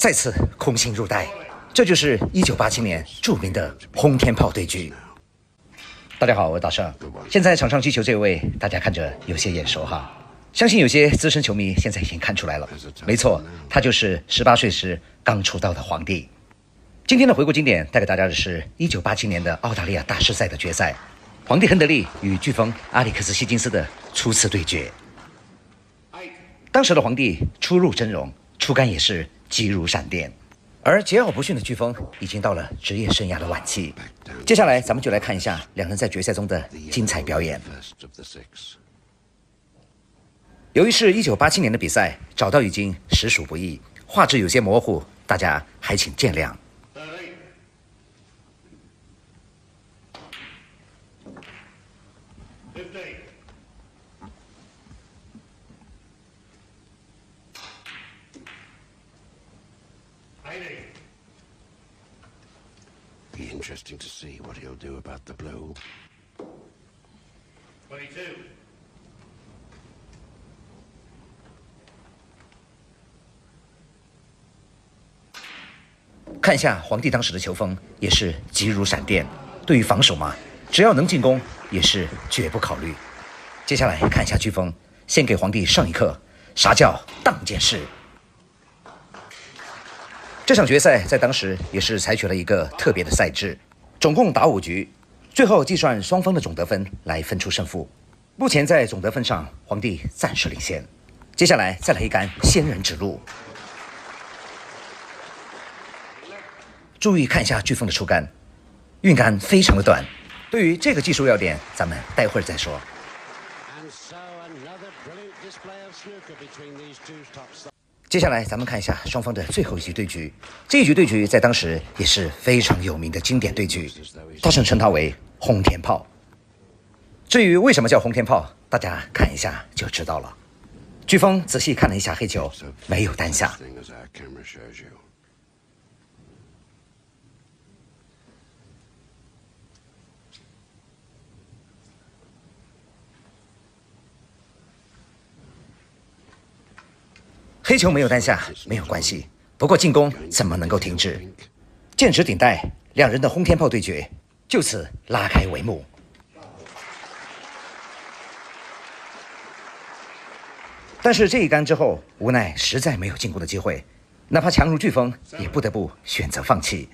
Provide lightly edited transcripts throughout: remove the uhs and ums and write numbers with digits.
再次空心入袋，这就是1987年著名的轰天炮对局。大家好，我是大圣。现在场上击球这位，大家看着有些眼熟哈，相信有些资深球迷现在已经看出来了。没错，他就是18岁时刚出道的皇帝。今天的回顾经典带给大家的是1987年的澳大利亚大师赛的决赛，皇帝亨德利与飓风阿里克斯希金斯的初次对决。当时的皇帝初入峥嵘，出杆也是急如闪电，而桀骜不驯的飓风已经到了职业生涯的晚期。接下来咱们就来看一下两人在决赛中的精彩表演。由于是1987年的比赛，找到已经实属不易，画质有些模糊，大家还请见谅。Be interesting to see what he'll do about the blow. 22. 看一下皇帝当时的球风也是急如闪电，对于防守嘛，只要能进攻也是绝不考虑。接下来看一下飓风，先给皇帝上一课，啥叫当剑士。这场决赛在当时也是采取了一个特别的赛制，总共打5局，最后计算双方的总得分来分出胜负。目前在总得分上，皇帝暂时领先。接下来再来一杆仙人指路。注意看一下飓风的出杆，运杆非常的短。对于这个技术要点，咱们待会儿再说。接下来咱们看一下双方的最后一局对局。这一局对局在当时也是非常有名的经典对局，大圣称它为轰天炮。至于为什么叫轰天炮，大家看一下就知道了。飓风仔细看了一下黑球，没有单下。黑球没有单下没有关系，不过进攻怎么能够停止？剑指顶带，两人的轰天炮对决就此拉开帷幕。但是这一杆之后，无奈实在没有进攻的机会，哪怕强如飓风，也不得不选择放弃。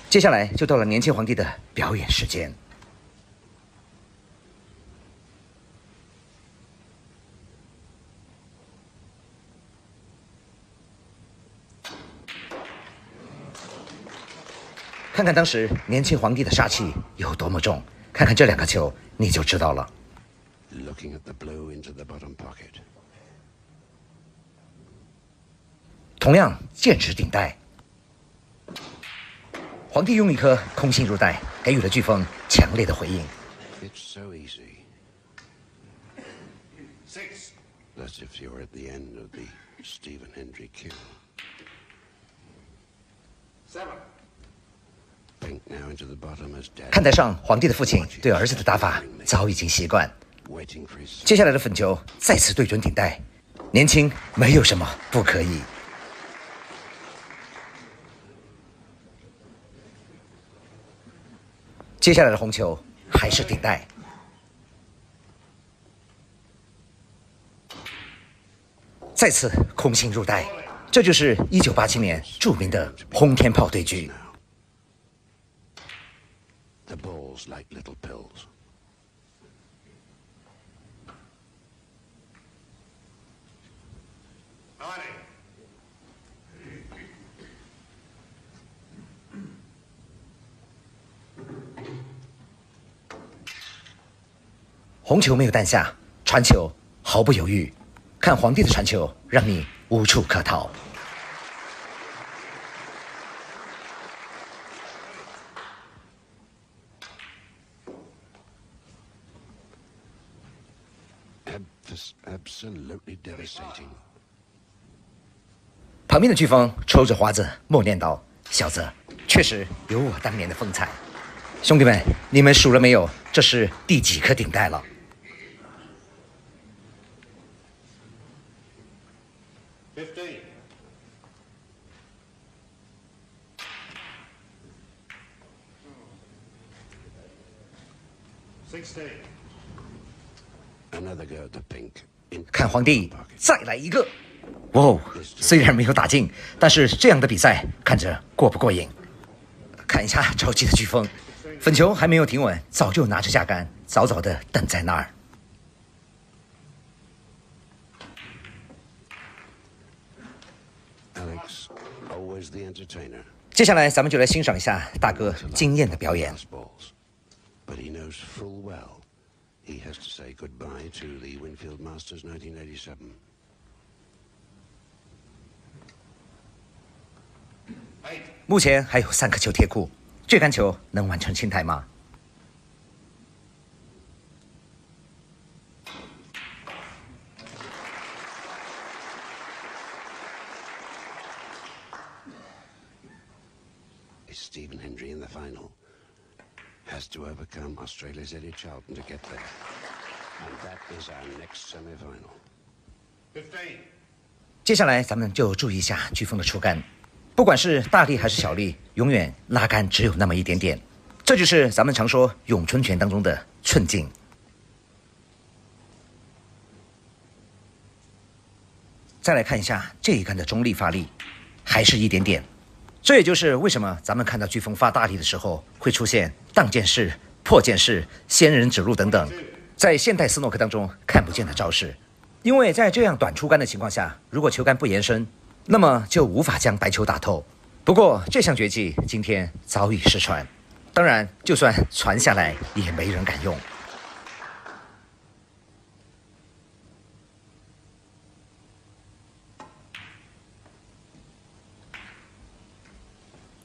接下来就到了年轻皇帝的表演时间。看看当时年轻皇帝的杀气有多么重，看看这2个球，你就知道了。同样剑指顶带。皇帝用一颗空心入袋，给予了飓风强烈的回应。看台上，皇帝的父亲对儿子的打法早已经习惯。接下来的粉球再次对准顶带，年轻没有什么不可以。接下来的红球还是顶带，再次空心入袋，这就是1987年著名的轰天炮对局。红球没有单下，传球毫不犹豫，看皇帝的传球，让你无处可逃。旁边的飓风抽着华子默念道：“小子，确实有我当年的风采。”兄弟们，你们数了没有？这是第几颗顶带了？ 15. 16. Another go at the pink. 看皇帝再来一个！哇哦，虽然没有打进，但是这样的比赛看着过不过瘾？看一下着急的飓风，粉球还没有停稳，早就拿着架杆，早早的等在那儿。 Alex, always the entertainer. 接下来咱们就来欣赏一下大哥惊艳的表演。 Balls. But he knows full well he has to say goodbye to the Winfield Masters 1987. 目前还有3颗球贴库，这杆球能完成清台吗？ Stephen Hendry in the final has to overcome Australia's Eddie Charlton to get there. And that is our next semi-final. 15. 接下来咱们就注意一下飓风的出杆，不管是大力还是小力，永远拉杆只有那么一点点，这就是咱们常说咏春拳当中的寸劲。再来看一下这一杆的中力发力，还是一点点。 这也就是为什么咱们看到飓风发大力的时候会出现荡剑式、破剑式、仙人指路等等，在现代斯诺克当中看不见的招式。因为在这样短出杆的情况下，如果球杆不延伸，那么就无法将白球打透。不过这项绝技今天早已失传，当然就算传下来也没人敢用。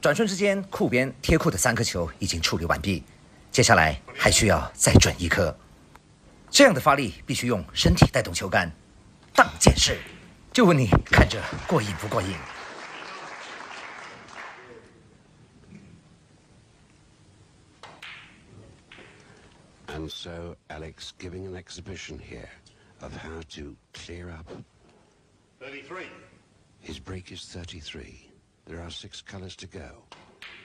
转瞬之间，库边贴库的3颗球已经处理完毕，接下来还需要再准1颗。这样的发力必须用身体带动球杆，荡剑式。就问你看着过瘾不过瘾？ And so Alex giving an exhibition here of how to clear up. 33. His break is 33. There are 6 colors to go.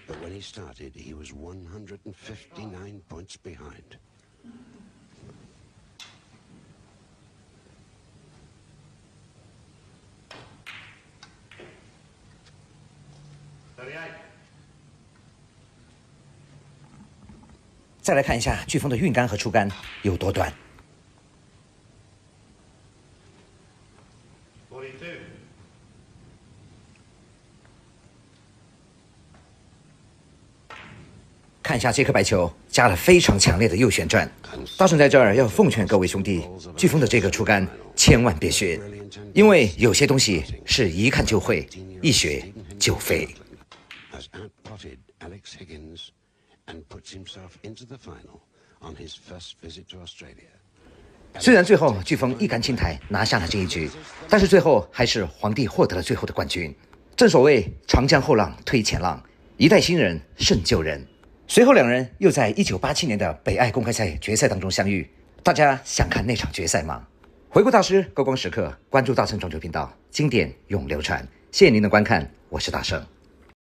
But when he started, he was 159 points behind. 38. 再来看一下飓风的运杆和出杆有多短。 42. 看一下这颗白球，加了非常强烈的右旋转。大圣在这儿要奉劝各位兄弟，飓风的这个出杆千万别学，因为有些东西是一看就会，一学就废。 Has outpotted Alex Higgins and puts himself into the final on his first visit to Australia. 虽然最后飓风一杆清台拿下了这一局，但是最后还是皇帝获得了最后的冠军。正所谓长江后浪推前浪，一代新人胜旧人。随后两人又在1987年的北爱公开赛决赛当中相遇，大家想看那场决赛吗？回顾大师高光时刻，关注大圣撞球频道，经典永流传。谢谢您的观看，我是大圣。